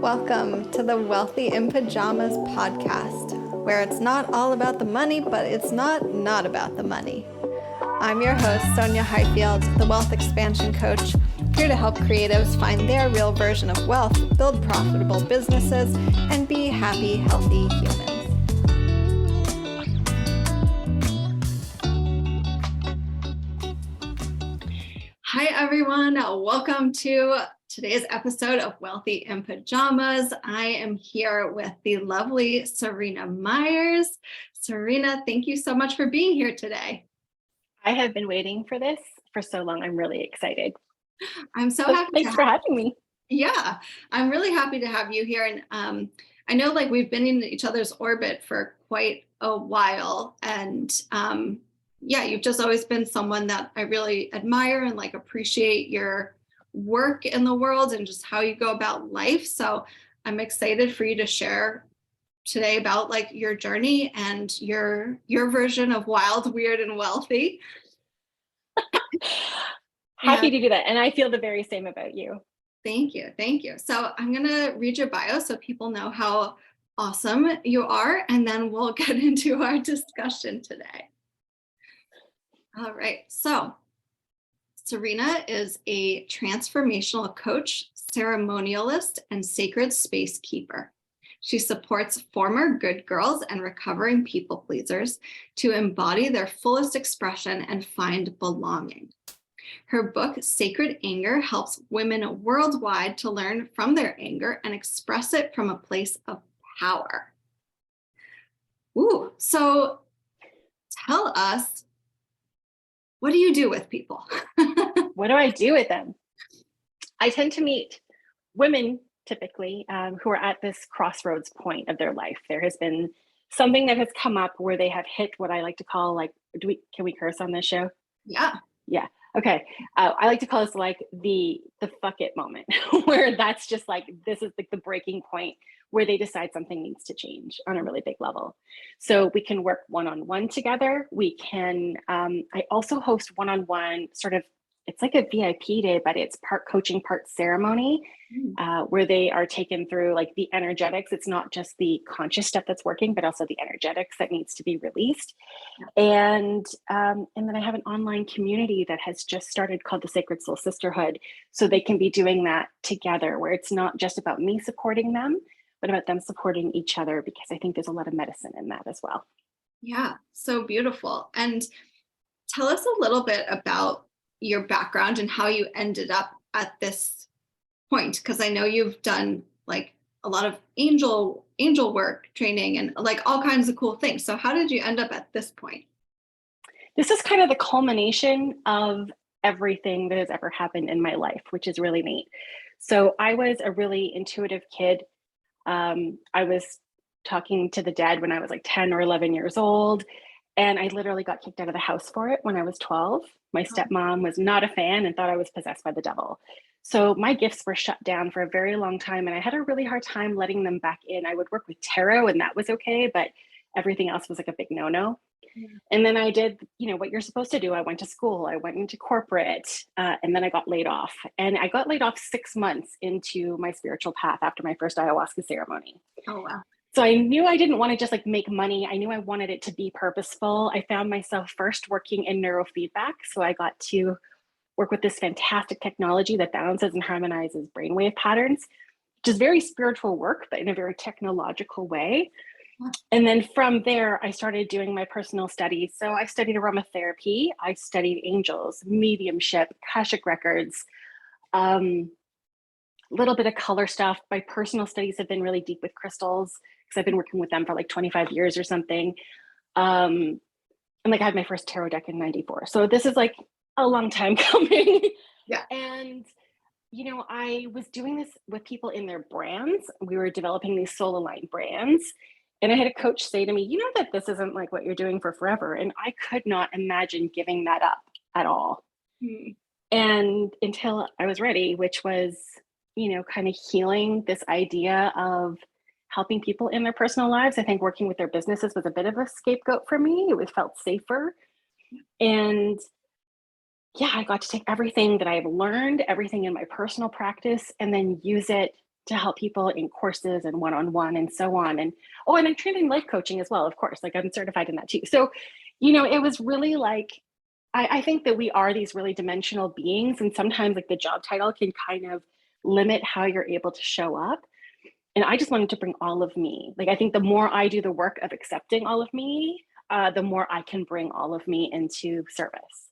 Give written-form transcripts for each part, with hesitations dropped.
Welcome to the Wealthy in Pajamas podcast, where it's not all about the money, but it's not about the money. I'm your host, Sonia Highfield, the Wealth Expansion Coach, here to help creatives find their real version of wealth, build profitable businesses, and be happy, healthy humans. Hi, everyone. Welcome to today's episode of Wealthy in Pajamas. I am here with the lovely Seryna Myers. Seryna, thank you so much for being here today. I have been waiting for this for so long. I'm really excited. I'm so happy. Thanks for having me. Yeah, I'm really happy to have you here. And I know we've been in each other's orbit for quite a while. And you've just always been someone that I really admire and appreciate your work in the world and just how you go about life. So I'm excited for you to share today about your journey and your version of wild, weird, and wealthy. Happy to do that. And I feel the very same about you. Thank you. Thank you. So I'm going to read your bio so people know how awesome you are, and then we'll get into our discussion today. All right. So Seryna is a transformational coach, ceremonialist, and sacred space keeper. She supports former good girls and recovering people pleasers to embody their fullest expression and find belonging. Her book, Sacred Anger, helps women worldwide to learn from their anger and express it from a place of power. Ooh, so tell us, what do you do with people? What do I do with them? I tend to meet women typically who are at this crossroads point of their life. There has been something that has come up where they have hit what I like to call can we curse on this show? Yeah. Okay. I like to call this the fuck it moment where that's just this is the breaking point where they decide something needs to change on a really big level. So we can work one-on-one together. We can, I also host one-on-one it's like a VIP day, but it's part coaching, part ceremony, where they are taken through the energetics. It's not just the conscious stuff that's working, but also the energetics that needs to be released. And then I have an online community that has just started called the Sacred Soul Sisterhood. So they can be doing that together, where it's not just about me supporting them, but about them supporting each other, because I think there's a lot of medicine in that as well. Yeah, so beautiful. And tell us a little bit about your background and how you ended up at this point, because I know you've done a lot of angel work training and all kinds of cool things. So how did you end up at this point? This is kind of the culmination of everything that has ever happened in my life, which is really neat. So I was a really intuitive kid. I was talking to the dead when I was 10 or 11 years old. And I literally got kicked out of the house for it when I was 12. My stepmom was not a fan and thought I was possessed by the devil. So my gifts were shut down for a very long time. And I had a really hard time letting them back in. I would work with tarot and that was okay, but everything else was a big no-no. And then I did, what you're supposed to do. I went to school, I went into corporate, and then I got laid off. And I got laid off 6 months into my spiritual path after my first ayahuasca ceremony. Oh, wow. So I knew I didn't want to just make money. I knew I wanted it to be purposeful. I found myself first working in neurofeedback. So I got to work with this fantastic technology that balances and harmonizes brainwave patterns, which is very spiritual work, but in a very technological way. And then from there, I started doing my personal studies. So I studied aromatherapy. I studied angels, mediumship, Akashic records, little bit of color stuff. My personal studies have been really deep with crystals because I've been working with them for 25 years or something. And I had my first tarot deck in 94. So this is a long time coming. Yeah. And, I was doing this with people in their brands. We were developing these soul aligned brands. And I had a coach say to me, you know that this isn't what you're doing for forever. And I could not imagine giving that up at all. And until I was ready, which was, kind of healing this idea of helping people in their personal lives. I think working with their businesses was a bit of a scapegoat for me. It felt safer. And yeah, I got to take everything that I've learned, everything in my personal practice, and then use it to help people in courses and one-on-one and so on. And oh, and I'm trained in life coaching as well, of course. Like I'm certified in that too. So, it was really like I think that we are these really dimensional beings, and sometimes like the job title can kind of limit how you're able to show up. And I just wanted to bring all of me. Like I think the more I do the work of accepting all of me, the more I can bring all of me into service.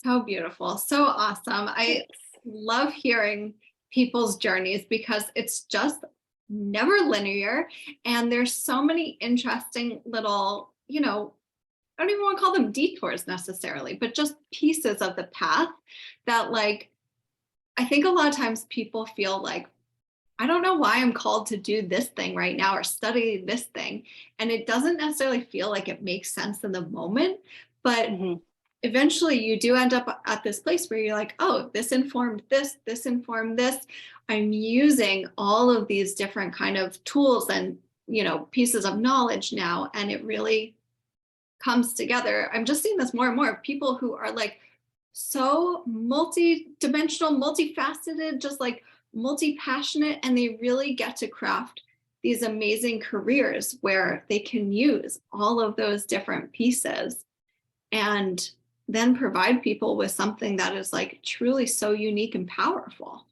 So beautiful. So awesome. I Thanks. love hearing people's journeys because it's just never linear. And there's so many interesting little, I don't even want to call them detours necessarily, but just pieces of the path that, like, I think a lot of times people feel like, I don't know why I'm called to do this thing right now or study this thing. And it doesn't necessarily feel like it makes sense in the moment. But Mhm. eventually you do end up at this place where you're like, oh, this informed this. I'm using all of these different kind of tools and, pieces of knowledge now. And it really comes together. I'm just seeing this more and more of people who are like so multi-dimensional, multifaceted, just like multi-passionate, and they really get to craft these amazing careers where they can use all of those different pieces and then provide people with something that is like truly so unique and powerful.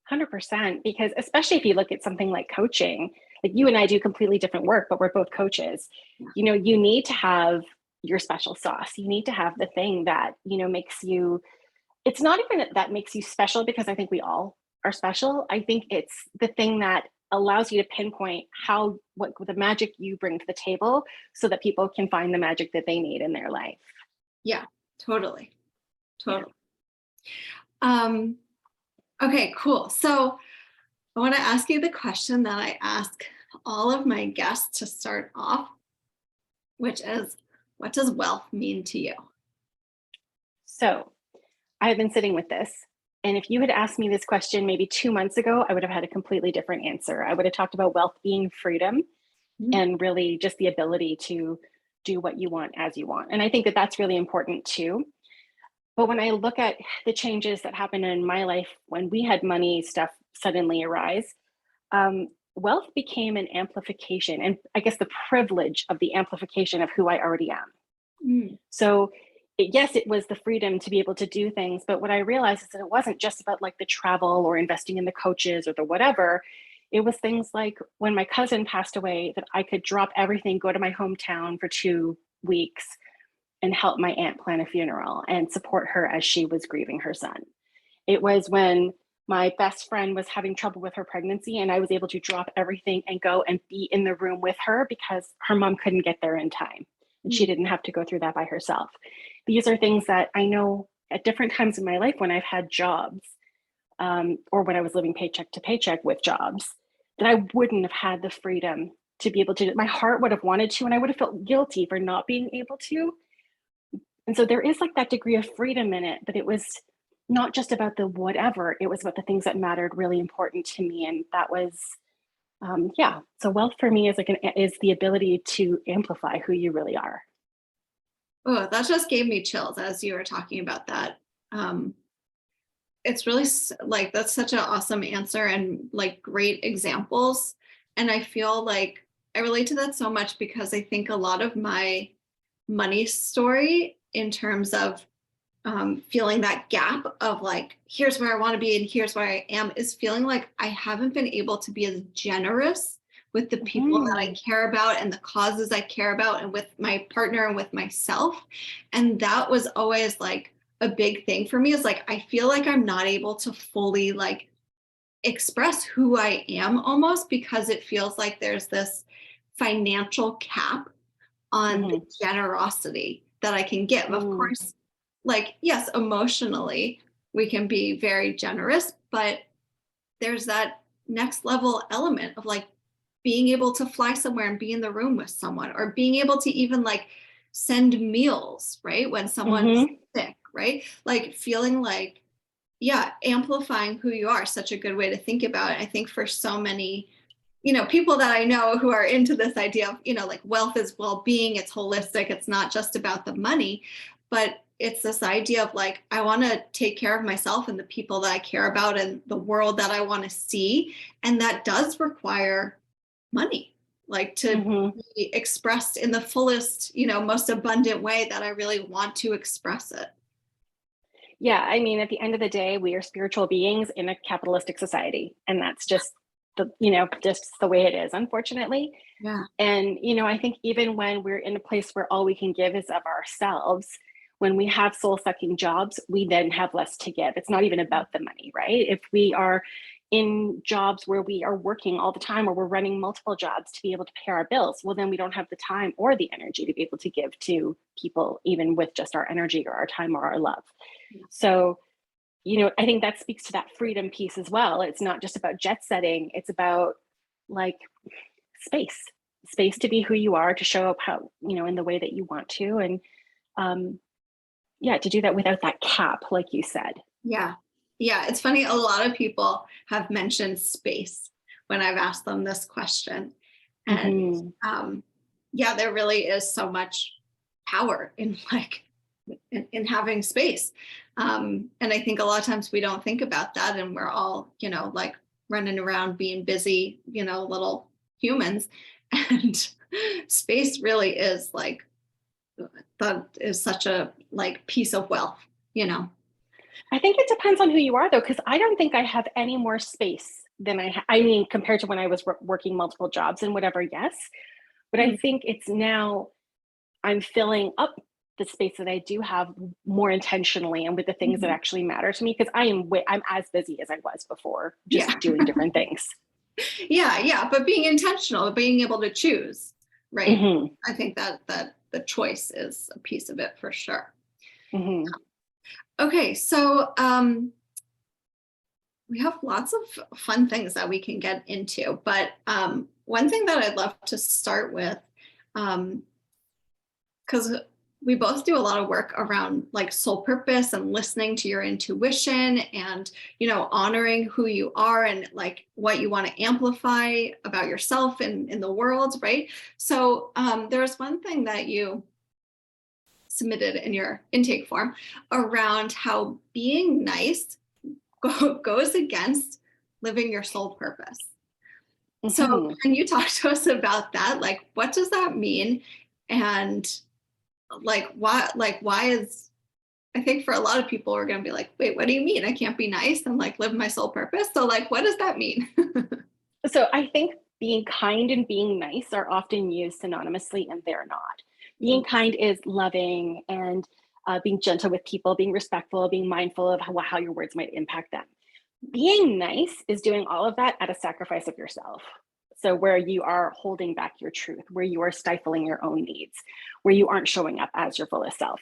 100%. Because especially if you look at something like coaching, like you and I do completely different work, but we're both coaches. Yeah. You need to have your special sauce. You need to have the thing that, makes you, it's not even that makes you special because I think we all are special. I think it's the thing that allows you to pinpoint what the magic you bring to the table so that people can find the magic that they need in their life. Yeah, totally. Yeah. Totally. Um, okay, cool. So I want to ask you the question that I ask all of my guests to start off, which is, what does wealth mean to you? So I've been sitting with this. And if you had asked me this question maybe 2 months ago, I would have had a completely different answer. I would have talked about wealth being freedom Mm. and really just the ability to do what you want as you want. And I think that that's really important too. But when I look at the changes that happened in my life when we had money stuff suddenly arise, wealth became an amplification and I guess the privilege of the amplification of who I already am. Mm. So, yes, it was the freedom to be able to do things. But what I realized is that it wasn't just about like the travel or investing in the coaches or the whatever. It was things like when my cousin passed away, that I could drop everything, go to my hometown for 2 weeks and help my aunt plan a funeral and support her as she was grieving her son. It was when my best friend was having trouble with her pregnancy and I was able to drop everything and go and be in the room with her because her mom couldn't get there in time and she Mm. didn't have to go through that by herself. These are things that I know at different times in my life when I've had jobs, or when I was living paycheck to paycheck with jobs, that I wouldn't have had the freedom to be able to. My heart would have wanted to, and I would have felt guilty for not being able to. And so there is like that degree of freedom in it, but it was not just about the whatever, it was about the things that mattered really important to me. And that was, yeah. So wealth for me is is the ability to amplify who you really are. Oh, that just gave me chills as you were talking about that. Um, it's really like that's such an awesome answer and like great examples. And I feel like I relate to that so much because I think a lot of my money story in terms of feeling that gap of like, here's where I want to be and here's where I am, is feeling like I haven't been able to be as generous with the people that I Mhm. care about and the causes I care about and with my partner and with myself. And that was always like a big thing for me, is like, I feel like I'm not able to fully like express who I am almost because it feels like there's this financial cap on the Mhm. generosity that I can give. Of Mm. course, like, yes, emotionally, we can be very generous, but there's that next level element of like being able to fly somewhere and be in the room with someone, or being able to even like send meals, right? When someone's Mhm. sick, right? Like feeling like, yeah, amplifying who you are, such a good way to think about it. I think for so many people that I know who are into this idea of, like wealth is well-being, it's holistic, it's not just about the money, but it's this idea of like, I want to take care of myself and the people that I care about and the world that I want to see. And that does require money, like to be expressed in the fullest, most abundant way that I really want to express it. Yeah, I mean, at the end of the day, we are spiritual beings in a capitalistic society, and that's just just the way it is, unfortunately. Yeah. And I think even when we're in a place where all we can give is of ourselves, when we have soul-sucking jobs, we then have less to give. It's not even about the money, right? If we are in jobs where we are working all the time or we're running multiple jobs to be able to pay our bills, well, then we don't have the time or the energy to be able to give to people, even with just our energy or our time or our love. So, I think that speaks to that freedom piece as well. It's not just about jet setting, it's about like space to be who you are, to show up how, in the way that you want to. And to do that without that cap, like you said. Yeah. Yeah. It's funny. A lot of people have mentioned space when I've asked them this question. And there really is so much power in in having space. And I think a lot of times we don't think about that, and we're all, like running around being busy, little humans. And space really is like, that is such a like piece of wealth, I think it depends on who you are, though, because I don't think I have any more space than I mean, compared to when I was working multiple jobs and whatever, yes. But I think it's now I'm filling up the space that I do have more intentionally and with the things that actually matter to me, because I'm as busy as I was before, just doing different things. Yeah. But being intentional, being able to choose, right? I think that the choice is a piece of it for sure. Okay, so we have lots of fun things that we can get into, but one thing that I'd love to start with, because we both do a lot of work around like soul purpose and listening to your intuition and, honoring who you are and like what you want to amplify about yourself and in the world, right? So there's one thing that you submitted in your intake form around how being nice goes against living your soul purpose. So can you talk to us about that? Like, what does that mean? And why is, I think for a lot of people are going to be like, wait, what do you mean? I can't be nice and like live my soul purpose. So like, what does that mean? So I think being kind and being nice are often used synonymously, and they're not. Being kind is loving and being gentle with people, being respectful, being mindful of how your words might impact them. Being nice is doing all of that at a sacrifice of yourself. So where you are holding back your truth, where you are stifling your own needs, where you aren't showing up as your fullest self.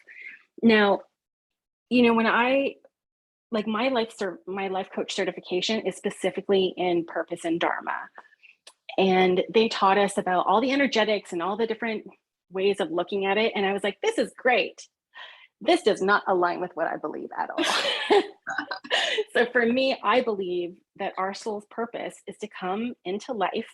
Now, when I like my life coach certification is specifically in purpose and dharma. And they taught us about all the energetics and all the different ways of looking at it. And I was like, this is great. This does not align with what I believe at all. So for me, I believe that our soul's purpose is to come into life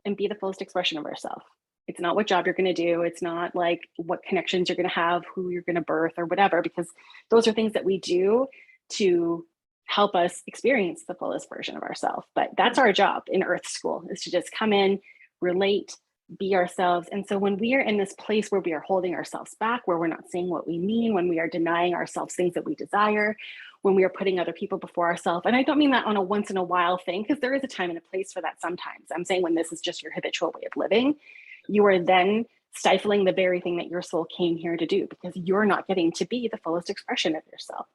and be the fullest expression of ourselves. It's not what job you're going to do. It's not like what connections you're going to have, who you're going to birth or whatever, because those are things that we do to help us experience the fullest version of ourselves. But that's our job in Earth School, is to just come in, relate, be ourselves. And so when we are in this place where we are holding ourselves back, where we're not saying what we mean, when we are denying ourselves things that we desire, when we are putting other people before ourselves, and I don't mean that on a once in a while thing, because there is a time and a place for that sometimes. I'm saying when this is just your habitual way of living, you are then stifling the very thing that your soul came here to do, because you're not getting to be the fullest expression of yourself.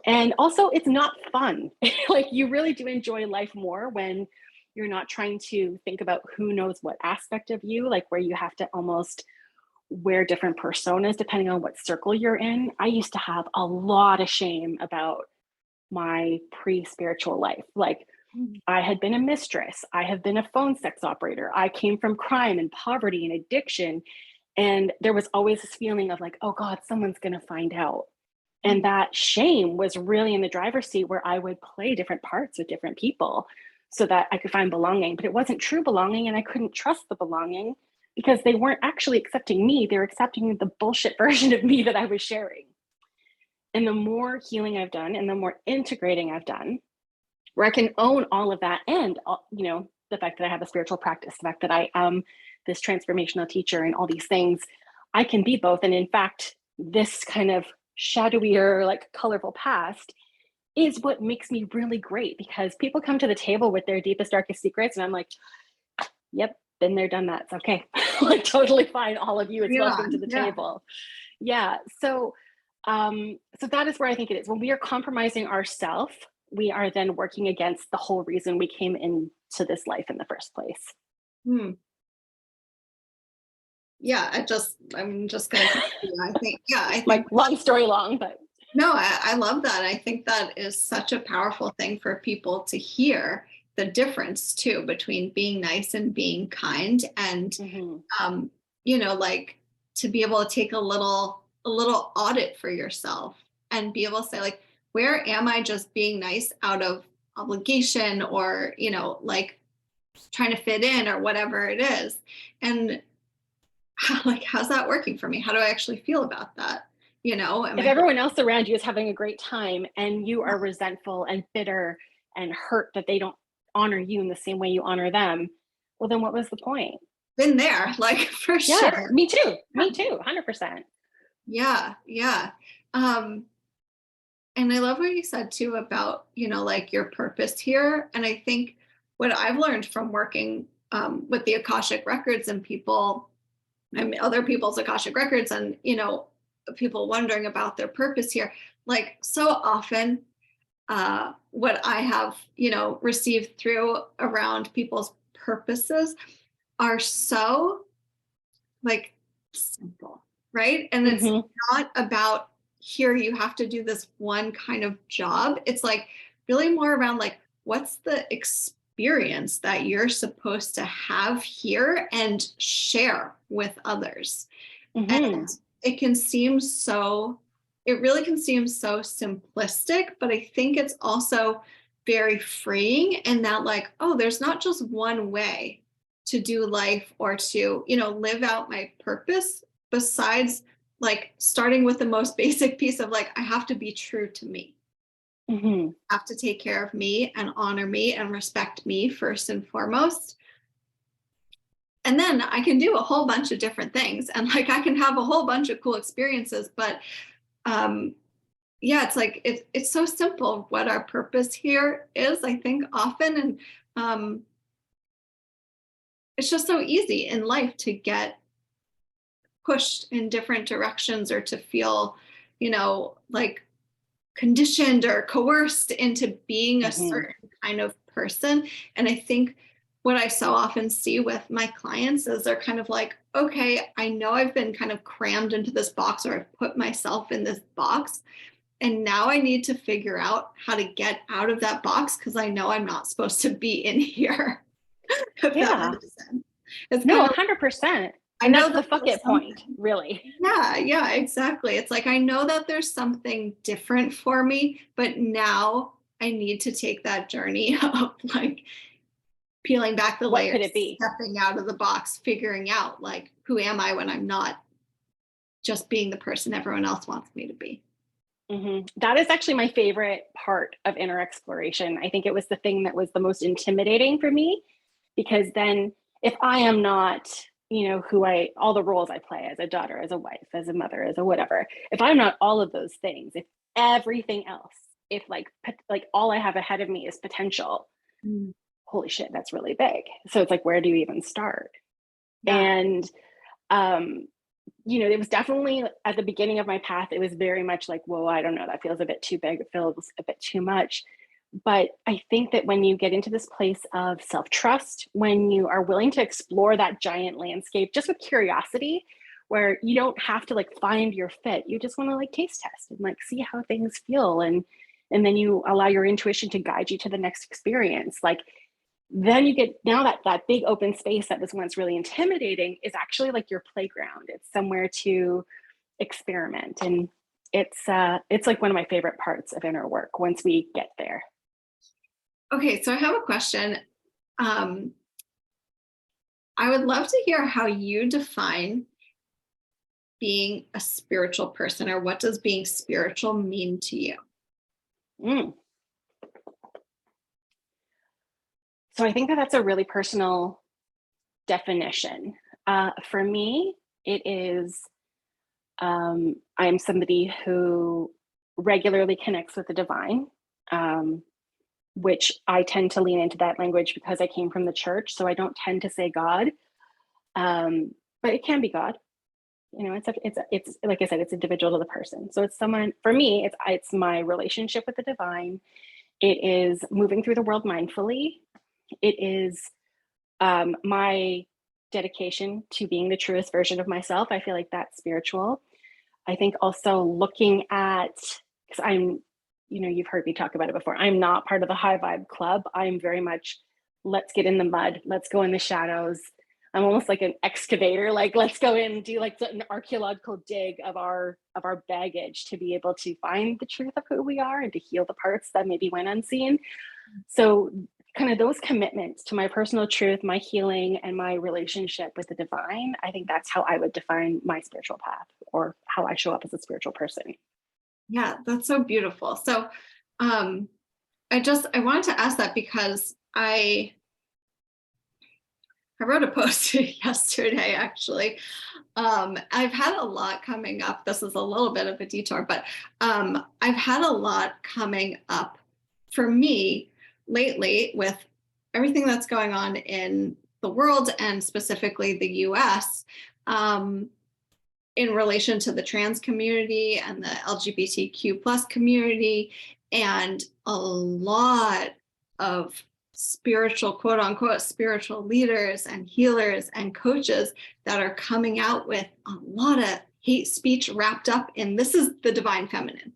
And also, it's not fun. Like, you really do enjoy life more when you're not trying to think about who knows what aspect of you, like where you have to almost wear different personas depending on what circle you're in. I used to have a lot of shame about my pre-spiritual life. Like, I had been a mistress. I have been a phone sex operator. I came from crime and poverty and addiction. And there was always this feeling of like, oh God, someone's going to find out. And that shame was really in the driver's seat, where I would play different parts with different people so that I could find belonging. But it wasn't true belonging, and I couldn't trust the belonging because they weren't actually accepting me. They were accepting the bullshit version of me that I was sharing. And the more healing I've done and the more integrating I've done, where I can own all of that, and the fact that I have a spiritual practice, the fact that I am this transformational teacher and all these things, I can be both. And in fact, this kind of shadowier, like colorful past is what makes me really great, because people come to the table with their deepest, darkest secrets, and I'm like, yep, been there, done that. It's okay. Like totally fine. All of you, it's Yeah, welcome to the yeah. table. Yeah. So that is where I think it is. When we are compromising ourselves, we are then working against the whole reason we came into this life in the first place. Hmm. Yeah, I'm just gonna continue. I think Like long story long, but no, I love that. I think that is such a powerful thing for people to hear, the difference too between being nice and being kind, and um, like to be able to take a little audit for yourself and be able to say like, where am I just being nice out of obligation, or like trying to fit in or whatever it is, and how's that working for me? How do I actually feel about that? Am if I everyone else around you is having a great time and you are resentful and bitter and hurt that they don't honor you in the same way you honor them, well, then what was the point? been there, like for Yeah, sure. me too. Me too. 100%. Yeah, yeah. Um, and I love what you said too about, like your purpose here. And I think what I've learned from working with the Akashic records and people, I mean, other people's Akashic records, and, people wondering about their purpose here, like so often what I have, received through around people's purposes are so like simple, right? And it's Mm-hmm. not about here you have to do this one kind of job. It's like really more around like what's the experience that you're supposed to have here and share with others. Mm-hmm. And it really can seem so simplistic, but I think it's also very freeing, and that like, oh, there's not just one way to do life or to, live out my purpose, besides like starting with the most basic piece of like, I have to be true to me. Mm-hmm. I have to take care of me and honor me and respect me first and foremost. And then I can do a whole bunch of different things, and like I can have a whole bunch of cool experiences, but um yeah, it's like it's so simple what our purpose here is, I think often. And um it's just so easy in life to get pushed in different directions, or to feel, like conditioned or coerced into being a Mm-hmm. certain kind of person. And I think what I so often see with my clients is they're kind of like, okay, I know I've been kind of crammed into this box, or I've put myself in this box. And now I need to figure out how to get out of that box, because I know I'm not supposed to be in here. If that Yeah. makes sense. It's No, kind of, 100%. I And know that's the that fuck there's it point, something. really. Yeah, yeah, exactly. It's like I know that there's something different for me, but now I need to take that journey of like peeling back the What could layers, it be? stepping out of the box, figuring out like who am I when I'm not just being the person everyone else wants me to be. Mm-hmm. That is actually my favorite part of inner exploration. I think it was the thing that was the most intimidating for me, because then if I am not, all the roles I play as a daughter, as a wife, as a mother, as a whatever, if I'm not all of those things, if everything else, if like all I have ahead of me is potential, Mm. holy shit, that's really big. So it's like, where do you even start? Yeah. And it was definitely at the beginning of my path, it was very much like, whoa, I don't know, that feels a bit too big, it feels a bit too much. But I think that when you get into this place of self-trust, when you are willing to explore that giant landscape just with curiosity, where you don't have to like find your fit, you just want to like taste test and like see how things feel, and then you allow your intuition to guide you to the next experience. Like then you get, now that big open space that was once really intimidating is actually like your playground. It's somewhere to experiment, and it's like one of my favorite parts of inner work once we get there. Okay, so I have a question. Um, I would love to hear how you define being a spiritual person, or what does being spiritual mean to you? Mm. So I think that that's a really personal definition. For me, it is I'm somebody who regularly connects with the divine, which I tend to lean into that language because I came from the church. So I don't tend to say God, but it can be God. You know, it's like I said, it's individual to the person. So it's someone, for me, it's my relationship with the divine. It is moving through the world mindfully. It is my dedication to being the truest version of myself. I feel like that's spiritual. I think also looking at, because you've heard me talk about it before. I'm not part of the high vibe club. I'm very much, let's get in the mud. Let's go in the shadows. I'm almost like an excavator. Like, let's go in and do like an archaeological dig of our baggage to be able to find the truth of who we are and to heal the parts that maybe went unseen. So kind of those commitments to my personal truth, my healing, and my relationship with the divine, I think that's how I would define my spiritual path, or how I show up as a spiritual person. Yeah, that's so beautiful. So I wanted to ask that because I wrote a post yesterday, actually. I've had a lot coming up. This is a little bit of a detour, but I've had a lot coming up for me lately with everything that's going on in the world and specifically the US, in relation to the trans community and the LGBTQ plus community, and a lot of spiritual, quote unquote, spiritual leaders and healers and coaches that are coming out with a lot of hate speech wrapped up in, this is the divine feminine.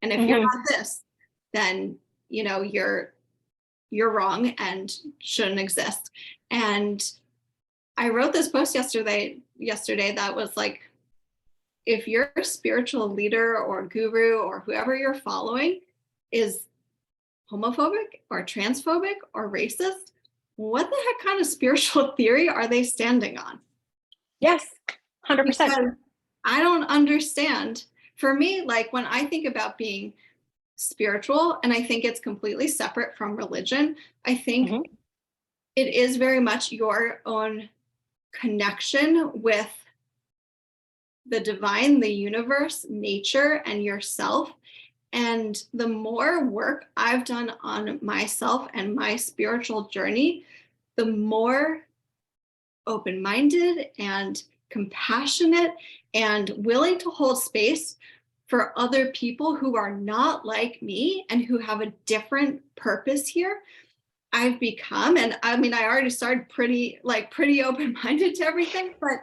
And if you're not this, then you're wrong and shouldn't exist. And I wrote this post yesterday that was like, if your spiritual leader or guru or whoever you're following is homophobic or transphobic or racist, what the heck kind of spiritual theory are they standing on? Yes, 100%. Because I don't understand. For me, like when I think about being spiritual, and I think it's completely separate from religion, I think it is very much your own connection with the divine, the universe, nature, and yourself. And the more work I've done on myself and my spiritual journey, the more open-minded and compassionate and willing to hold space for other people who are not like me and who have a different purpose here I've become. And I mean, I already started pretty open-minded to everything, but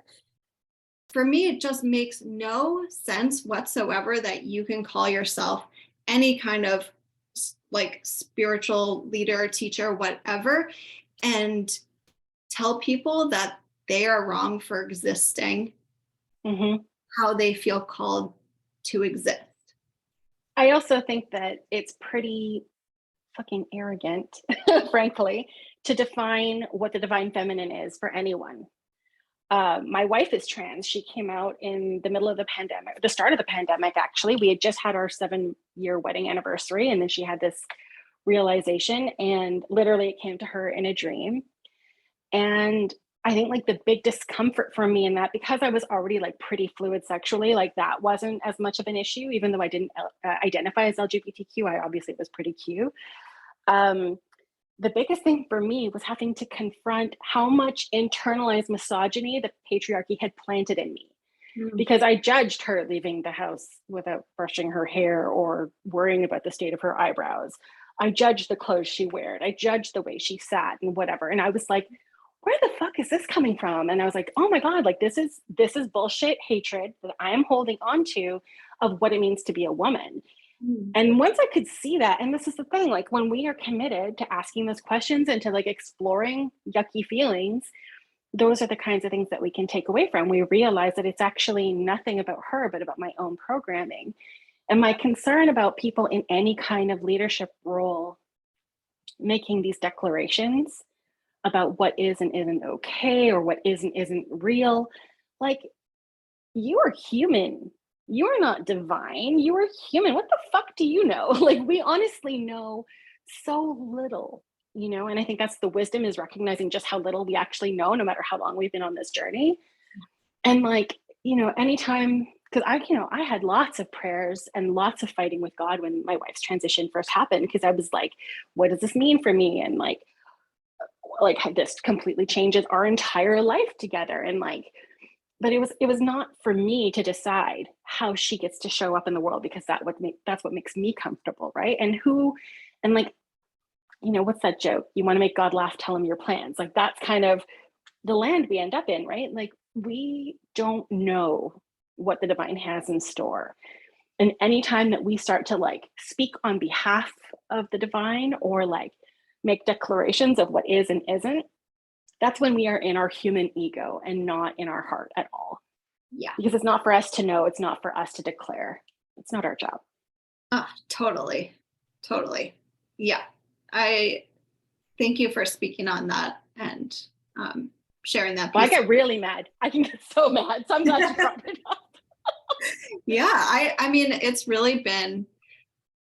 for me, it just makes no sense whatsoever that you can call yourself any kind of like spiritual leader, teacher, whatever, and tell people that they are wrong for existing how they feel called to exist. I also think that it's pretty fucking arrogant, frankly, to define what the divine feminine is for anyone. My wife is trans. She came out in the middle of the pandemic, the start of the pandemic, actually. We had just had our 7-year wedding anniversary, and then she had this realization, and literally it came to her in a dream. And I think like the big discomfort for me in that, because I was already like pretty fluid sexually, like that wasn't as much of an issue, even though I didn't identify as LGBTQ, I obviously was pretty Q. The biggest thing for me was having to confront how much internalized misogyny the patriarchy had planted in me. Because I judged her leaving the house without brushing her hair or worrying about the state of her eyebrows. I judged the clothes she wore. I judged the way she sat and whatever. And I was like, where the fuck is this coming from? And I was like, oh my God, like this is bullshit hatred that I am holding on to of what it means to be a woman. And once I could see that, and this is the thing, like when we are committed to asking those questions and to like exploring yucky feelings, those are the kinds of things that we can take away from. We realize that it's actually nothing about her, but about my own programming. And my concern about people in any kind of leadership role making these declarations about what is and isn't okay, or what is and isn't real, like you are human. You are not divine. You are human. What the fuck do you know? Like, we honestly know so little, you know? And I think that's the wisdom, is recognizing just how little we actually know, no matter how long we've been on this journey. And like, you know, anytime, because I had lots of prayers and lots of fighting with God when my wife's transition first happened, because I was like, what does this mean for me? And like this completely changes our entire life together. And like, but it was not for me to decide how she gets to show up in the world, because that's what makes me comfortable, right? And like, you know, what's that joke? You want to make God laugh, tell him your plans. Like, that's kind of the land we end up in, right? Like, we don't know what the divine has in store. And anytime that we start to like speak on behalf of the divine, or like make declarations of what is and isn't, that's when we are in our human ego and not in our heart at all. Yeah. Because it's not for us to know, it's not for us to declare. It's not our job. Totally. Totally. Yeah. I thank you for speaking on that and sharing that piece. Well, I get really mad. I can get so mad. So I'm glad you brought it up. Yeah. I mean, it's really been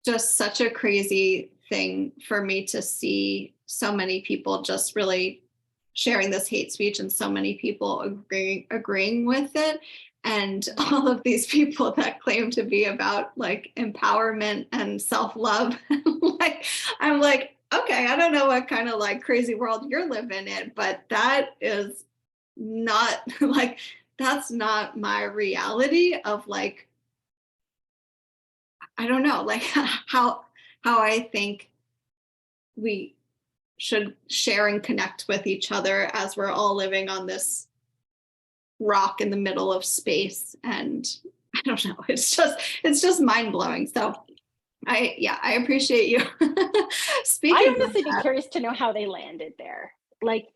just such a crazy thing for me to see so many people just really sharing this hate speech, and so many people agreeing with it, and all of these people that claim to be about like empowerment and self-love. Like, I'm like, okay, I don't know what kind of like crazy world you're living in, but that is not like, that's not my reality of like, I don't know, like how I think we should share and connect with each other as we're all living on this rock in the middle of space. And I don't know, it's just mind-blowing. So I appreciate you speaking. I'd honestly be curious to know how they landed there. Like,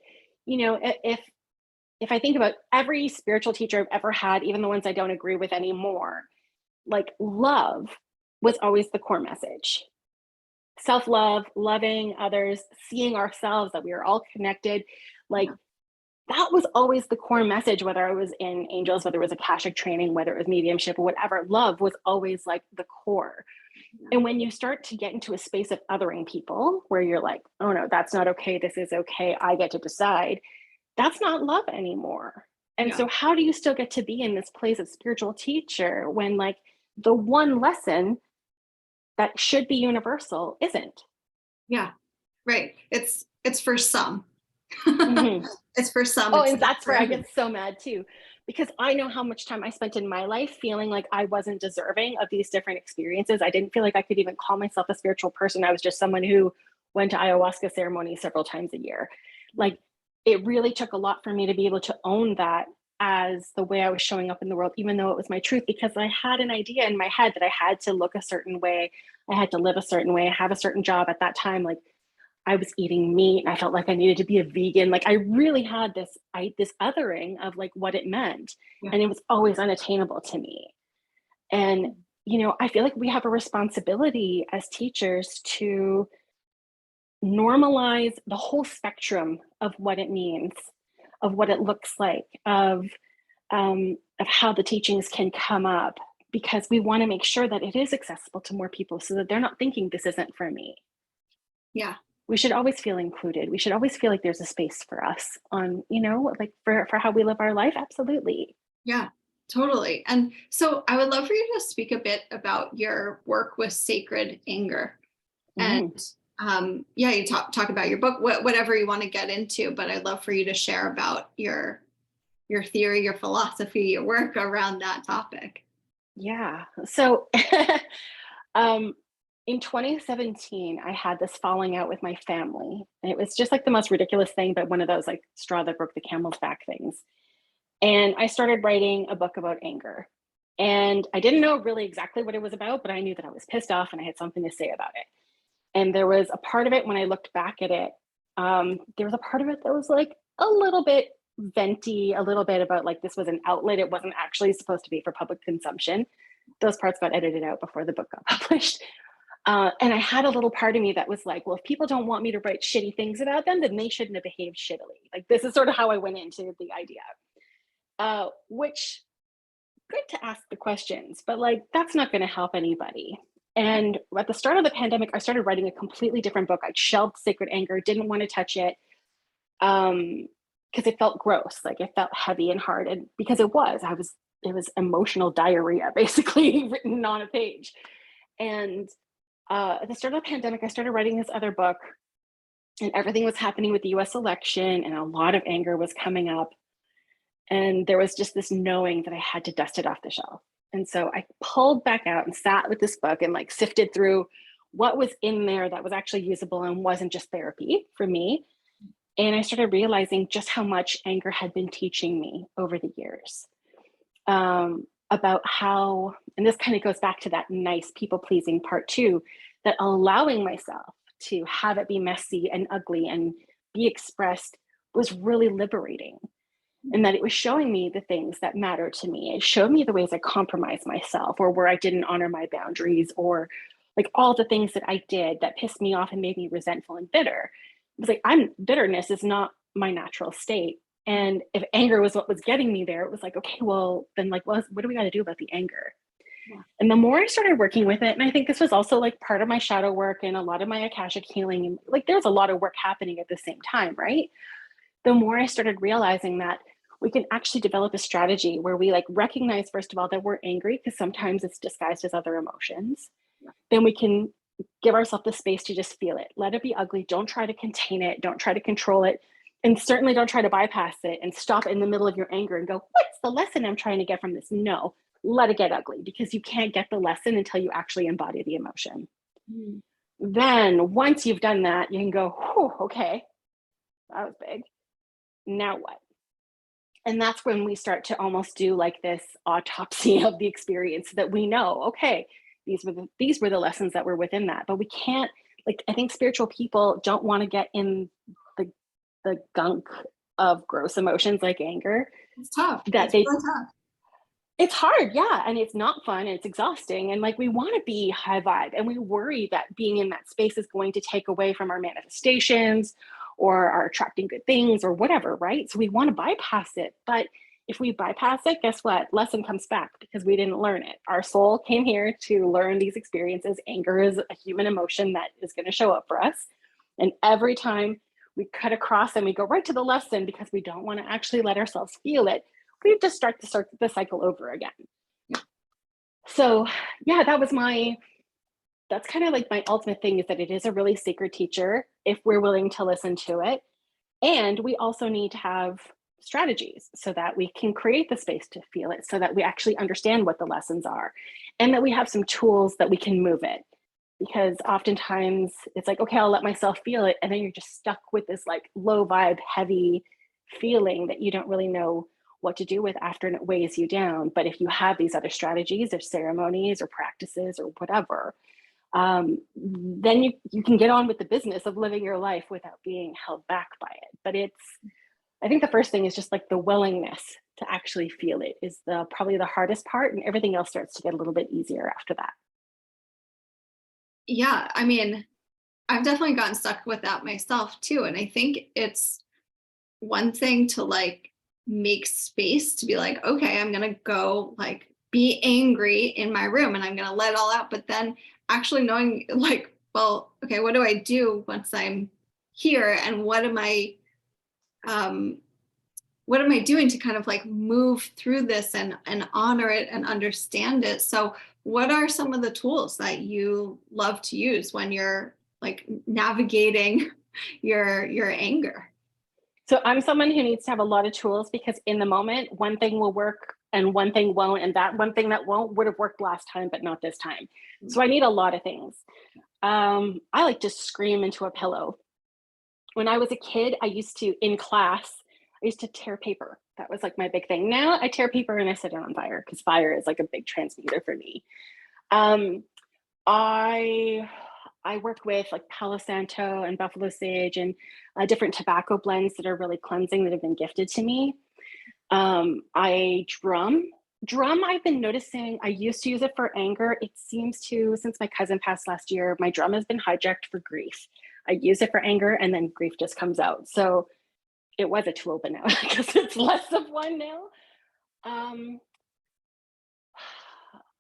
you know, if I think about every spiritual teacher I've ever had, even the ones I don't agree with anymore, like, love was always the core message. Self-love, loving others, seeing ourselves, that we are all connected. Like, that was always the core message, whether I was in angels, whether it was Akashic training, whether it was mediumship or whatever. Love was always like the core. And when you start to get into a space of othering people, where you're like, oh no, that's not okay, this is okay, I get to decide, that's not love anymore. And so how do you still get to be in this place of spiritual teacher when like the one lesson that should be universal isn't? Yeah, right. It's for some. Mm-hmm. It's for some. Oh, and that's where I get so mad too, because I know how much time I spent in my life feeling like I wasn't deserving of these different experiences. I didn't feel like I could even call myself a spiritual person. I was just someone who went to ayahuasca ceremonies several times a year. Like, it really took a lot for me to be able to own that as the way I was showing up in the world, even though it was my truth, because I had an idea in my head that I had to look a certain way, I had to live a certain way, have a certain job. At that time, like, I was eating meat and I felt like I needed to be a vegan. Like, I really had this othering of like what it meant. And it was always unattainable to me. And, you know, I feel like we have a responsibility as teachers to normalize the whole spectrum of what it means, of what it looks like, of how the teachings can come up, because we want to make sure that it is accessible to more people, so that they're not thinking this isn't for me. Yeah. We should always feel included. We should always feel like there's a space for us on, you know, like for how we live our life. Absolutely. Yeah, totally. And so I would love for you to speak a bit about your work with sacred anger. Mm-hmm. And you talk about your book, whatever you want to get into, but I'd love for you to share about your theory, your philosophy, your work around that topic. Yeah. So in 2017, I had this falling out with my family. And it was just like the most ridiculous thing, but one of those like straw that broke the camel's back things. And I started writing a book about anger. And I didn't know really exactly what it was about, but I knew that I was pissed off and I had something to say about it. And there was a part of it when I looked back at it, there was a part of it that was like a little bit venti, a little bit about like this was an outlet. It wasn't actually supposed to be for public consumption. Those parts got edited out before the book got published. And I had a little part of me that was like, well, if people don't want me to write shitty things about them, then they shouldn't have behaved shittily. Like, this is sort of how I went into the idea, which good to ask the questions, but like that's not going to help anybody. And at the start of the pandemic, I started writing a completely different book. I shelved Sacred Anger, didn't want to touch it because it felt gross, like it felt heavy and hard. And because it was emotional diarrhea basically written on a page. And at the start of the pandemic, I started writing this other book, and everything was happening with the US election, and a lot of anger was coming up. And there was just this knowing that I had to dust it off the shelf. And so I pulled back out and sat with this book and like sifted through what was in there that was actually usable and wasn't just therapy for me. And I started realizing just how much anger had been teaching me over the years, about how, and this kind of goes back to that nice people pleasing part too, that allowing myself to have it be messy and ugly and be expressed was really liberating. And that it was showing me the things that matter to me. It showed me the ways I compromised myself, or where I didn't honor my boundaries, or like all the things that I did that pissed me off and made me resentful and bitter. It was like, bitterness is not my natural state. And if anger was what was getting me there, it was like, okay, well, then like, what do we got to do about the anger? Yeah. And the more I started working with it, and I think this was also like part of my shadow work and a lot of my Akashic healing, and like there's a lot of work happening at the same time, right? The more I started realizing that we can actually develop a strategy where we like recognize, first of all, that we're angry, because sometimes it's disguised as other emotions. Yeah. Then we can give ourselves the space to just feel it. Let it be ugly. Don't try to contain it. Don't try to control it. And certainly don't try to bypass it and stop in the middle of your anger and go, what's the lesson I'm trying to get from this? No, let it get ugly, because you can't get the lesson until you actually embody the emotion. Mm. Then once you've done that, you can go, okay, that was big. Now what? And that's when we start to almost do like this autopsy of the experience, so that we know, okay, these were the lessons that were within that. But we can't, like, I think spiritual people don't want to get in the gunk of gross emotions like anger. It's tough. It's really tough. It's hard, yeah, and it's not fun, and it's exhausting, and like we want to be high vibe, and we worry that being in that space is going to take away from our manifestations or our attracting good things or whatever, right? So we want to bypass it, but if we bypass it, guess what? Lesson comes back, because we didn't learn it. Our soul came here to learn these experiences. Anger is a human emotion that is going to show up for us, and every time we cut across and we go right to the lesson because we don't want to actually let ourselves feel it, we just start the cycle over again. So yeah, that's kind of like my ultimate thing, is that it is a really sacred teacher if we're willing to listen to it. And we also need to have strategies so that we can create the space to feel it, so that we actually understand what the lessons are, and that we have some tools that we can move it. Because oftentimes it's like, okay, I'll let myself feel it. And then you're just stuck with this like low vibe, heavy feeling that you don't really know what to do with after, and it weighs you down. But if you have these other strategies or ceremonies or practices or whatever, then you can get on with the business of living your life without being held back by it. But I think the first thing is just like the willingness to actually feel it is probably the hardest part, and everything else starts to get a little bit easier after that. Yeah, I mean, I've definitely gotten stuck with that myself too. And I think it's one thing to like make space to be like, okay, I'm going to go like be angry in my room and I'm going to let it all out. But then actually knowing like, well, okay, what do I do once I'm here? And what am I doing to kind of like move through this and honor it and understand it? So what are some of the tools that you love to use when you're like navigating your anger? So I'm someone who needs to have a lot of tools, because in the moment, one thing will work and one thing won't. And that one thing that won't would have worked last time, but not this time. So I need a lot of things. I like to scream into a pillow. When I was a kid, in class, I used to tear paper. That was like my big thing. Now I tear paper and I set it on fire, because fire is like a big transmuter for me. I work with like Palo Santo and Buffalo Sage and different tobacco blends that are really cleansing, that have been gifted to me. I drum. I've been noticing, I used to use it for anger. It seems to, since my cousin passed last year, my drum has been hijacked for grief. I use it for anger and then grief just comes out. So it was a tool, but now I guess it's less of one now.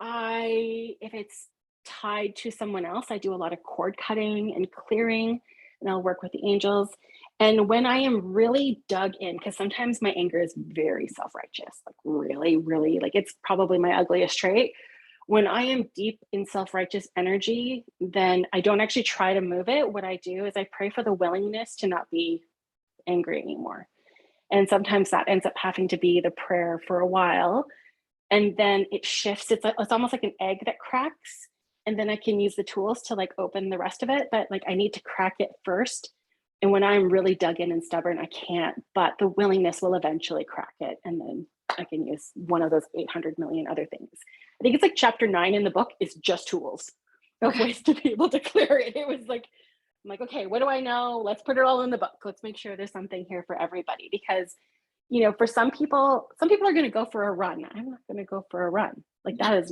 if it's tied to someone else, I do a lot of cord cutting and clearing, and I'll work with the angels. And when I am really dug in, because sometimes my anger is very self-righteous, like really, really, like it's probably my ugliest trait. When I am deep in self-righteous energy, then I don't actually try to move it. What I do is I pray for the willingness to not be angry anymore. And sometimes that ends up having to be the prayer for a while. And then it shifts. It's almost like an egg that cracks. And then I can use the tools to like open the rest of it. But like I need to crack it first. And when I'm really dug in and stubborn, I can't. But the willingness will eventually crack it. And then I can use one of those 800 million other things. I think it's like chapter 9 in the book is just tools of ways to be able to clear it. It was like, I'm like, okay, what do I know? Let's put it all in the book. Let's make sure there's something here for everybody. Because, you know, for some people are going to go for a run. I'm not going to go for a run. Like that does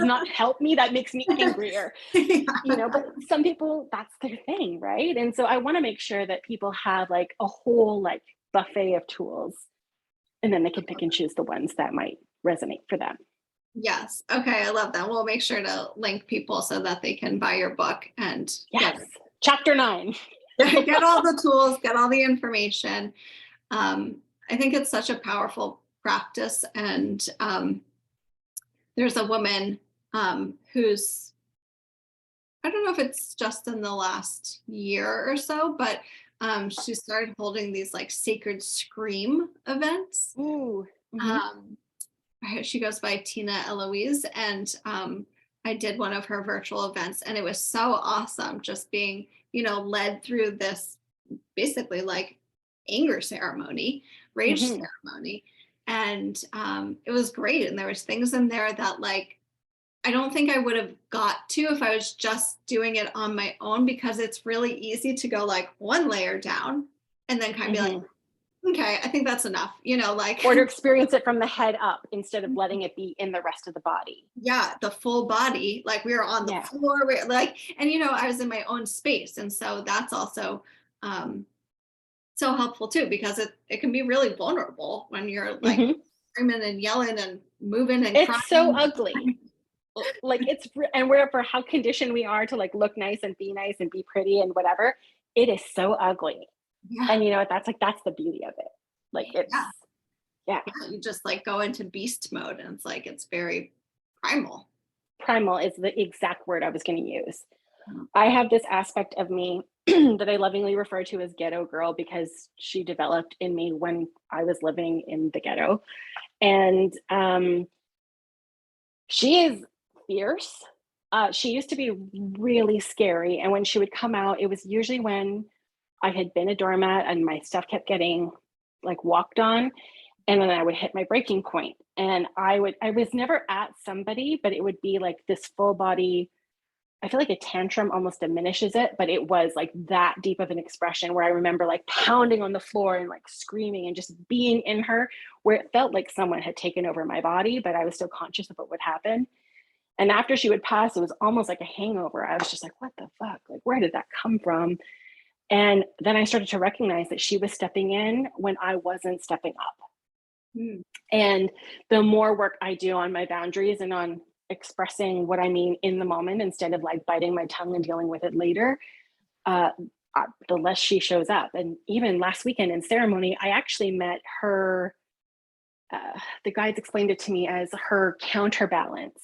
not help me. That makes me angrier, you know, but some people, that's their thing. Right. And so I want to make sure that people have like a whole like buffet of tools, and then they can pick and choose the ones that might resonate for them. Yes. Okay. I love that. We'll make sure to link people so that they can buy your book and yes. Chapter 9. Get all the tools, get all the information. I think it's such a powerful practice. And there's a woman who's, I don't know if it's just in the last year or so, but she started holding these like sacred scream events. Ooh. She goes by Tina Eloise, and I did one of her virtual events, and it was so awesome just being, you know, led through this basically like anger ceremony, rage ceremony. And it was great. And there was things in there that like, I don't think I would have got to if I was just doing it on my own, because it's really easy to go like one layer down and then kind of be like, okay, I think that's enough, you know, like. Or to experience it from the head up instead of letting it be in the rest of the body. Yeah, the full body, like we were on the floor, we're like, and you know, I was in my own space. And so that's also so helpful too, because it can be really vulnerable when you're like screaming and yelling and moving and it's crying. So ugly. Like and we're for how conditioned we are to like look nice and be pretty and whatever. It is so ugly. Yeah. And you know what? That's the beauty of it. Like it's, yeah. You just like go into beast mode, and it's like, it's very primal. Primal is the exact word I was going to use. I have this aspect of me that I lovingly refer to as ghetto girl, because she developed in me when I was living in the ghetto. And she is fierce. She used to be really scary. And when she would come out, it was usually when I had been a doormat and my stuff kept getting like walked on, and then I would hit my breaking point. And I was never at somebody, but it would be like this full body. I feel like a tantrum almost diminishes it, but it was like that deep of an expression where I remember like pounding on the floor and like screaming and just being in her, where it felt like someone had taken over my body, but I was still conscious of what would happen. And after she would pass, it was almost like a hangover. I was just like, what the fuck? Like, where did that come from? And then I started to recognize that she was stepping in when I wasn't stepping up. And the more work I do on my boundaries and on expressing what I mean in the moment, instead of like biting my tongue and dealing with it later, the less she shows up. And even last weekend in ceremony, I actually met her, the guides explained it to me as her counterbalance,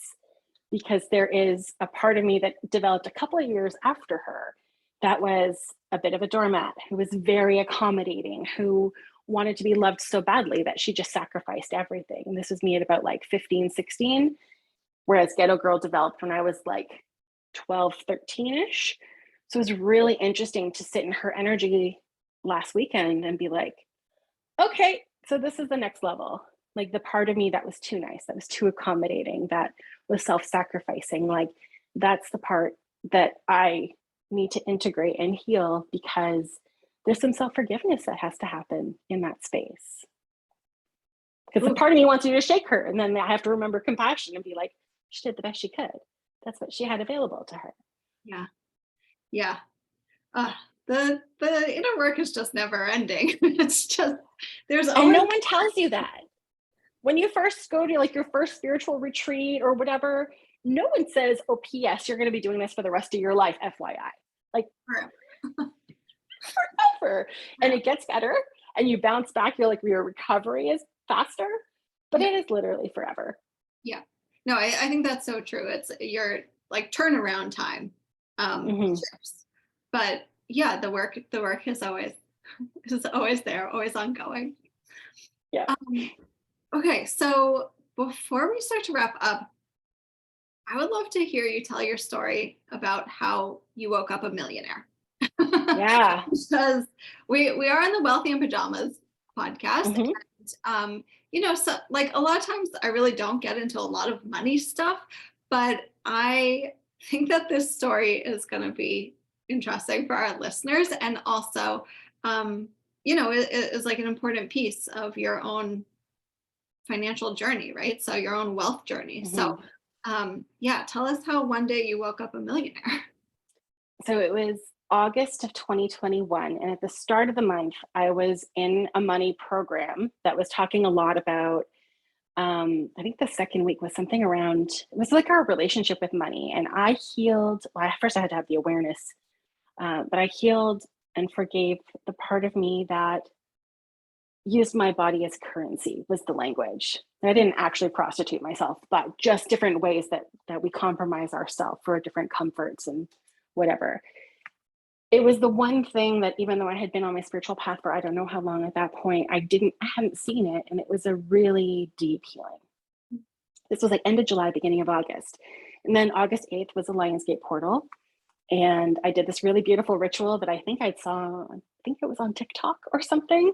because there is a part of me that developed a couple of years after her that was a bit of a doormat, who was very accommodating, who wanted to be loved so badly that she just sacrificed everything. And this was me at about like 15, 16, whereas ghetto girl developed when I was like 12, 13-ish. So it was really interesting to sit in her energy last weekend and be like, okay, so this is the next level. Like the part of me that was too nice, that was too accommodating, that was self-sacrificing, like that's the part that I need to integrate and heal, because there's some self-forgiveness that has to happen in that space. Because the part of me wants you to shake her, and then I have to remember compassion and be like, she did the best she could. That's what she had available to her. Yeah. The inner work is just never ending. It's just, and no one tells you that. when you first go to like your first spiritual retreat or whatever, no one says, oh, P.S., you're going to be doing this for the rest of your life, FYI. Like forever. And it gets better and you bounce back. You're like, your recovery is faster, but it is literally forever. Yeah. No, I think that's so true. It's your like turnaround time. Shifts. But yeah, the work is always there, always ongoing. Yeah. Okay, so before we start to wrap up, I would love to hear you tell your story about how you woke up a millionaire. Yeah. Because we are on the Wealthy in Pajamas podcast. And, so like a lot of times I really don't get into a lot of money stuff, but I think that this story is going to be interesting for our listeners. And also, it is like an important piece of your own financial journey, right? So your own wealth journey. So, tell us how one day you woke up a millionaire. So it was August of 2021. And at the start of the month, I was in a money program that was talking a lot about, I think the second week was something around, it was like our relationship with money. And I healed, well, first I had to have the awareness, but I healed and forgave the part of me that used my body as currency was the language. I didn't actually prostitute myself, but just different ways that we compromise ourselves for different comforts and whatever. It was the one thing that even though I had been on my spiritual path for I don't know how long at that point, I hadn't seen it. And it was a really deep healing. This was like end of July, beginning of August. And then August 8th was a Lionsgate portal. And I did this really beautiful ritual that I think it was on TikTok or something.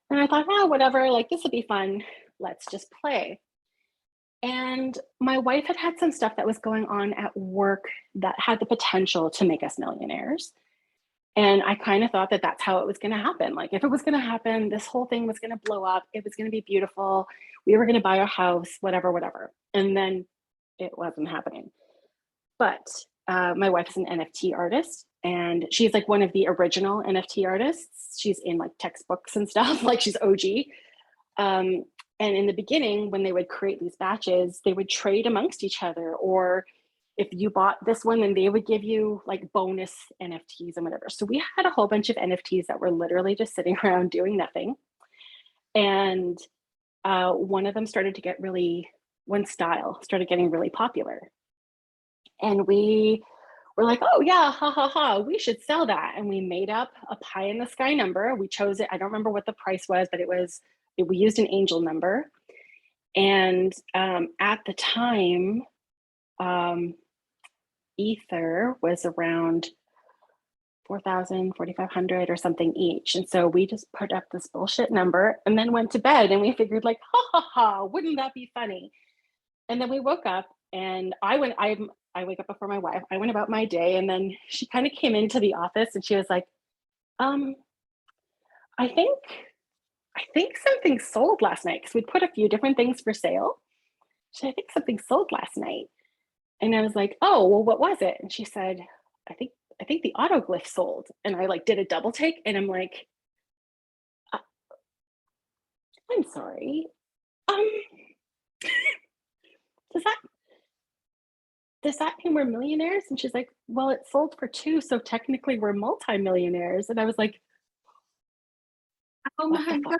And I thought, whatever, like this would be fun. Let's just play. And my wife had some stuff that was going on at work that had the potential to make us millionaires. And I kind of thought that that's how it was going to happen. Like if it was going to happen, this whole thing was going to blow up. It was going to be beautiful. We were going to buy a house, whatever. And then it wasn't happening. But my wife is an NFT artist and she's like one of the original NFT artists. She's in like textbooks and stuff, like she's OG. And in the beginning, when they would create these batches, they would trade amongst each other. Or if you bought this one, then they would give you like bonus NFTs and whatever. So we had a whole bunch of NFTs that were literally just sitting around doing nothing. And one style started getting really popular. And we were like, oh yeah, ha ha ha, we should sell that. And we made up a pie in the sky number. We chose it. I don't remember what the price was, but we used an angel number. And at the time, Ether was around 4,000, 4,500 or something each. And so we just put up this bullshit number and then went to bed and we figured like, ha ha ha, wouldn't that be funny? And then we woke up and I wake up before my wife. I went about my day and then she kind of came into the office and she was like, I think something sold last night because we'd put a few different things for sale. She said, I think something sold last night. And I was like, oh, well, what was it? And she said, I think the autoglyph sold. And I like did a double take and I'm like, I'm sorry. Does that mean we're millionaires? And she's like, well, it sold for 2. So technically we're multimillionaires. And I was like, Oh my God.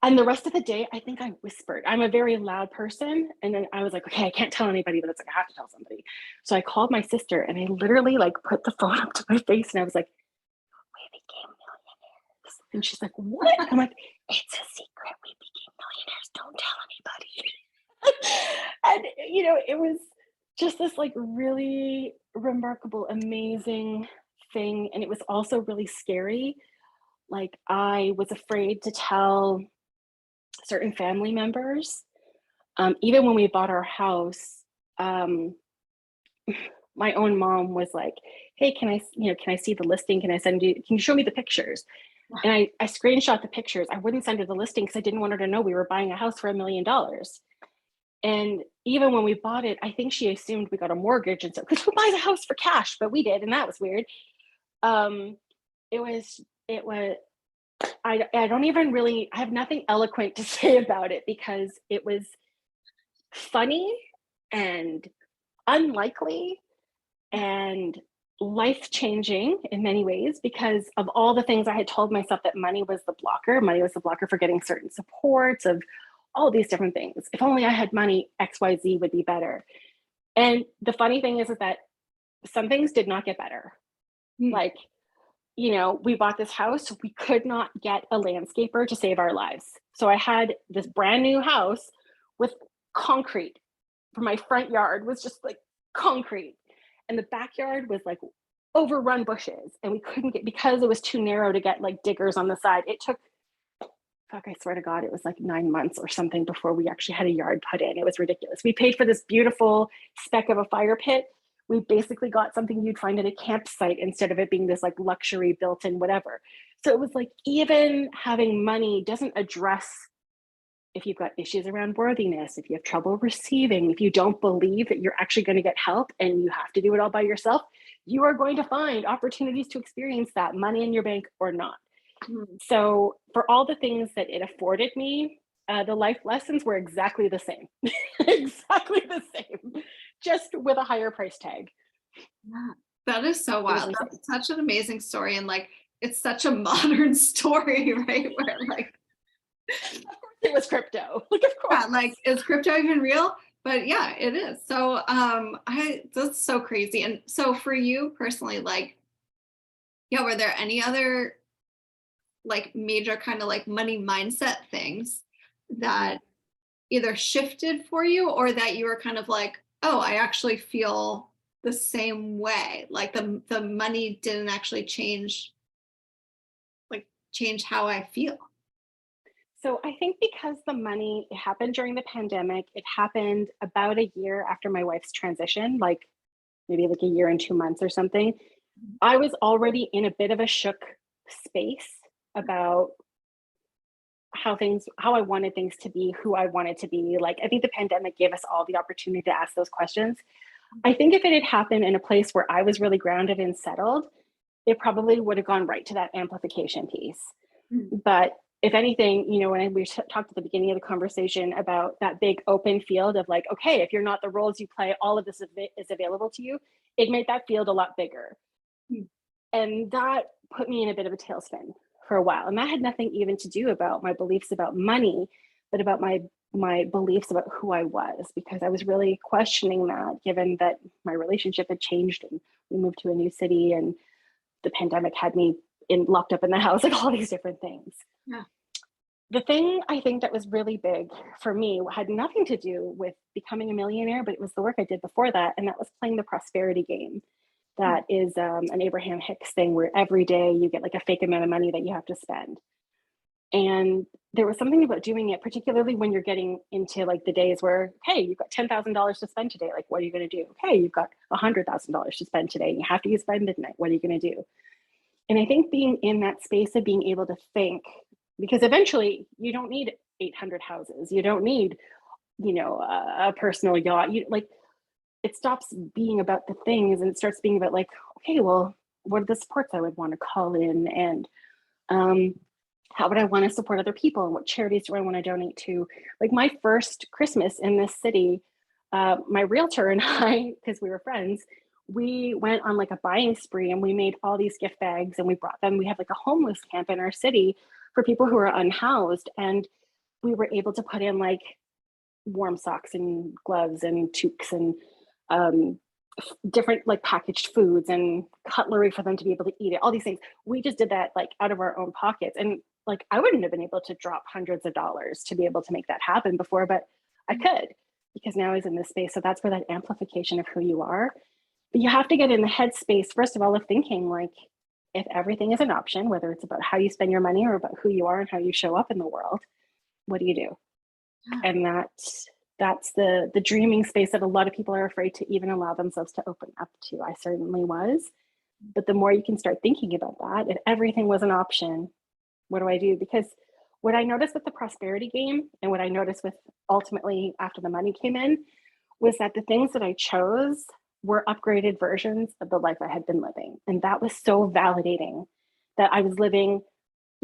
And the rest of the day, I think I whispered. I'm a very loud person. And then I was like, okay, I can't tell anybody, but it's like, I have to tell somebody. So I called my sister and I literally like put the phone up to my face and I was like, we became millionaires. And she's like, what? I'm like, it's a secret. We became millionaires. Don't tell anybody. And, it was just this like really remarkable, amazing thing. And it was also really scary. Like I was afraid to tell certain family members. Even when we bought our house, my own mom was like, hey, can I see the listing? Can you show me the pictures? And I screenshot the pictures. I wouldn't send her the listing because I didn't want her to know we were buying a house for $1 million. And even when we bought it, I think she assumed we got a mortgage. And so, because who buys a house for cash? But we did. And that was weird. It was I don't even really, I have nothing eloquent to say about it because it was funny and unlikely and life changing in many ways because of all the things I had told myself that money was the blocker. Money was the blocker for getting certain supports of all these different things. If only I had money, XYZ would be better. And the funny thing is that some things did not get better. Like, you know, we bought this house, we could not get a landscaper to save our lives. So I had this brand new house with concrete. For my front yard was just like concrete. And the backyard was like overrun bushes. And we couldn't get, because it was too narrow to get like diggers on the side. It took, fuck, I swear to God, it was like 9 months or something before we actually had a yard put in. It was ridiculous. We paid for this beautiful speck of a fire pit. We basically got something you'd find at a campsite instead of it being this like luxury built in whatever. So it was like, even having money doesn't address if you've got issues around worthiness, if you have trouble receiving, if you don't believe that you're actually going to get help and you have to do it all by yourself, you are going to find opportunities to experience that, money in your bank or not. So for all the things that it afforded me, the life lessons were exactly the same, exactly the same, just with a higher price tag. Yeah, that is so wild. insane. That's such an amazing story. And like, it's such a modern story, right? Where like, Of course it was crypto. Like, of course. yeah, like, is crypto even real? But yeah, it is. So that's so crazy. And so for you personally, like, yeah, were there any other like major kind of like money mindset things that either shifted for you or that you were kind of like, oh, I actually feel the same way. Like the money didn't actually change how I feel. So I think because the money, it happened during the pandemic, it happened about a year after my wife's transition, like maybe like a year and 2 months or something. I was already in a bit of a shook space about how I wanted things to be, who I wanted to be. Like, I think the pandemic gave us all the opportunity to ask those questions. I think if it had happened in a place where I was really grounded and settled, it probably would have gone right to that amplification piece. But if anything, you know, when we talked at the beginning of the conversation about that big open field of like, okay, if you're not the roles you play, all of this is available to you, it made that field a lot bigger. And that put me in a bit of a tailspin for a while. And that had nothing even to do about my beliefs about money, but about my beliefs about who I was, because I was really questioning that, given that my relationship had changed and we moved to a new city and the pandemic had me locked up in the house, like all these different things. Yeah. The thing I think that was really big for me had nothing to do with becoming a millionaire, but it was the work I did before that. And that was playing the prosperity game. That is an Abraham Hicks thing where every day you get like a fake amount of money that you have to spend. And there was something about doing it, particularly when you're getting into like the days where, hey, you've got $10,000 to spend today. Like, what are you going to do? Okay, you've got $100,000 to spend today and you have to use by midnight. What are you going to do? And I think being in that space of being able to think, because eventually you don't need 800 houses. You don't need, you know, a personal yacht. You like, it stops being about the things and it starts being about like, okay, well, what are the supports I would want to call in, and how would I want to support other people, and what charities do I want to donate to? Like my first Christmas in this city, my realtor and I, because we were friends, we went on like a buying spree and we made all these gift bags and we brought them. We have like a homeless camp in our city for people who are unhoused. And we were able to put in like warm socks and gloves and toques and different like packaged foods and cutlery for them to be able to eat it, all these things. We just did that like out of our own pockets. And like, I wouldn't have been able to drop hundreds of dollars to be able to make that happen before, but I could, because now I was in this space. So that's where that amplification of who you are. But you have to get in the headspace, first of all, of thinking like, if everything is an option, whether it's about how you spend your money or about who you are and how you show up in the world, what do you do? And that's the dreaming space that a lot of people are afraid to even allow themselves to open up to. I certainly was. But the more you can start thinking about that, if everything was an option, what do I do? Because what I noticed with the prosperity game and what I noticed with ultimately after the money came in was that the things that I chose were upgraded versions of the life I had been living. And that was so validating, that I was living,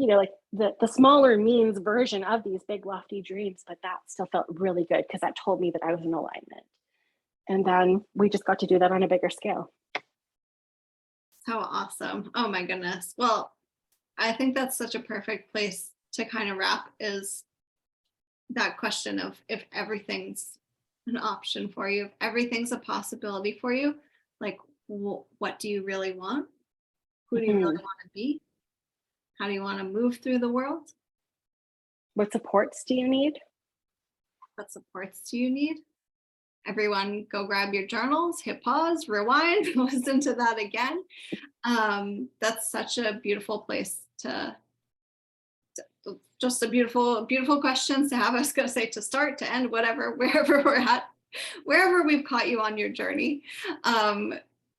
like the smaller means version of these big lofty dreams, but that still felt really good because that told me that I was in alignment. And then we just got to do that on a bigger scale. So awesome. Oh my goodness. Well, I think that's such a perfect place to kind of wrap, is that question of if everything's an option for you, if everything's a possibility for you, like what do you really want? Who do you really want to be? How do you want to move through the world? What supports do you need? What supports do you need? Everyone go grab your journals, hit pause, rewind, listen to that again. That's such a beautiful place to just a beautiful, beautiful questions to have. I was going to say to start, to end, whatever, wherever we're at, wherever we've caught you on your journey.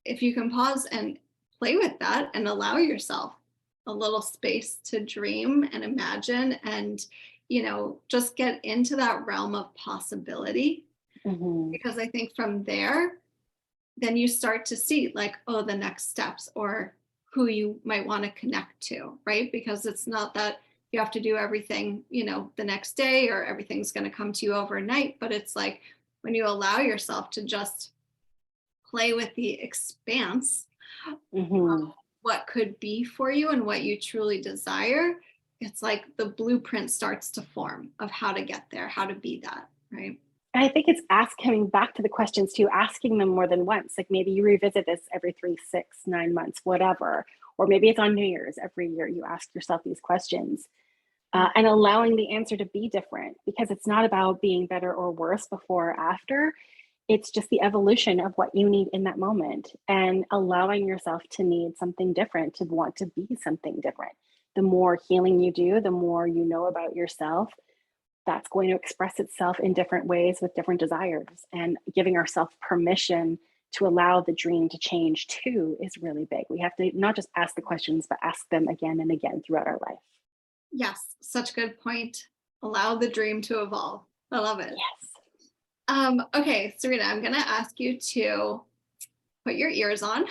If you can pause and play with that and allow yourself a little space to dream and imagine and, just get into that realm of possibility. Because I think from there, then you start to see like, oh, the next steps or who you might want to connect to, right? Because it's not that you have to do everything, the next day or everything's going to come to you overnight, but it's like when you allow yourself to just play with the expanse of what could be for you and what you truly desire, it's like the blueprint starts to form of how to get there, how to be that, right? And I think it's coming back to the questions too, asking them more than once. Like maybe you revisit this every 3, 6, 9 months, whatever. Or maybe it's on New Year's, every year you ask yourself these questions. And allowing the answer to be different, because it's not about being better or worse before or after. It's just the evolution of what you need in that moment, and allowing yourself to need something different, to want to be something different. The more healing you do, the more you know about yourself, that's going to express itself in different ways with different desires. And giving ourselves permission to allow the dream to change too is really big. We have to not just ask the questions, but ask them again and again throughout our life. Yes, such a good point. Allow the dream to evolve. I love it. Yes. Okay, Seryna, I'm going to ask you to put your ears on.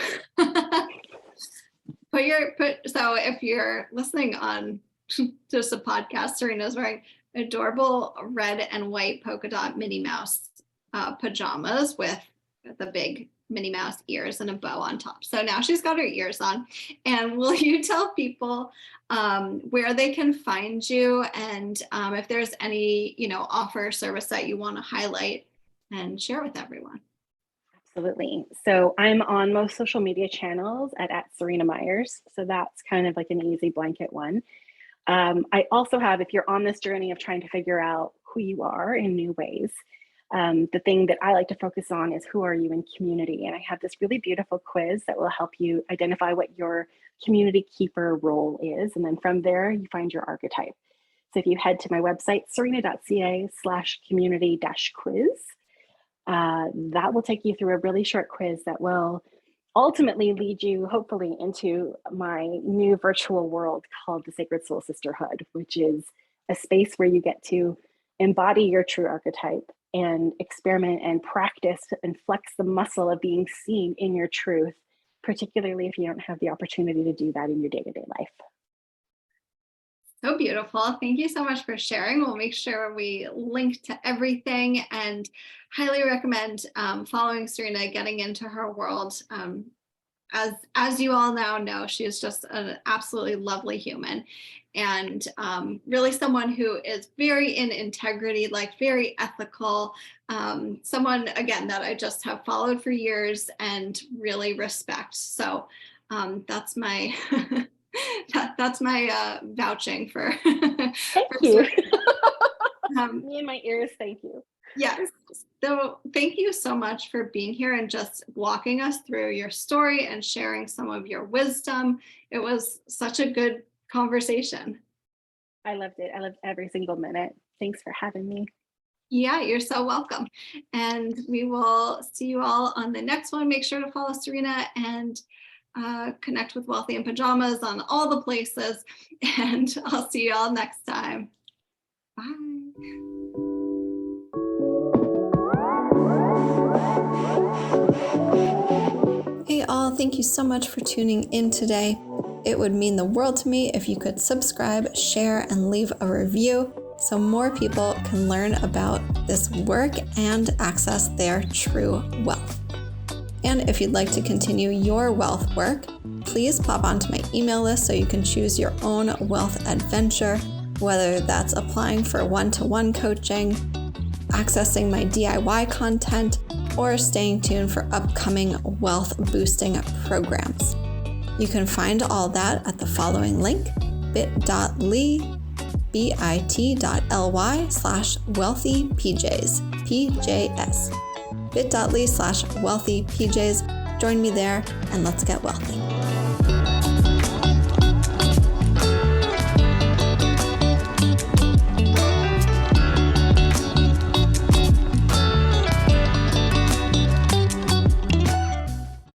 So if you're listening on just a podcast, Seryna's wearing adorable red and white polka dot Minnie Mouse pajamas with the big Minnie Mouse ears and a bow on top. So now she's got her ears on. And will you tell people where they can find you, and if there's any, offer or service that you want to highlight and share with everyone? Absolutely. So I'm on most social media channels at Seryna Myers. So that's kind of like an easy blanket one. I also have, if you're on this journey of trying to figure out who you are in new ways, the thing that I like to focus on is who are you in community? And I have this really beautiful quiz that will help you identify what your community keeper role is. And then from there, you find your archetype. So if you head to my website, seryna.ca/community-quiz, that will take you through a really short quiz that will ultimately lead you, hopefully, into my new virtual world called the Sacred Soul Sisterhood, which is a space where you get to embody your true archetype and experiment and practice and flex the muscle of being seen in your truth, particularly if you don't have the opportunity to do that in your day-to-day life. So beautiful. Thank you so much for sharing. We'll make sure we link to everything, and highly recommend following Seryna, getting into her world. As you all now know, she is just an absolutely lovely human, and really someone who is very in integrity, like very ethical, someone, again, that I just have followed for years and really respect. So that's my that's my vouching for. Thank for you. Me and my ears, thank you. Yes. So thank you so much for being here and just walking us through your story and sharing some of your wisdom. It was such a good conversation. I loved it. I loved every single minute. Thanks for having me. Yeah, you're so welcome. And we will see you all on the next one. Make sure to follow Seryna and connect with Wealthy in Pajamas on all the places. And I'll see you all next time. Bye. Hey all, thank you so much for tuning in today. It would mean the world to me if you could subscribe, share, and leave a review so more people can learn about this work and access their true wealth. And if you'd like to continue your wealth work, please pop onto my email list so you can choose your own wealth adventure, whether that's applying for one-to-one coaching, accessing my DIY content, or staying tuned for upcoming wealth boosting programs. You can find all that at the following link, bit.ly/wealthypjs, PJS. bit.ly/wealthypjs. Join me there and let's get wealthy.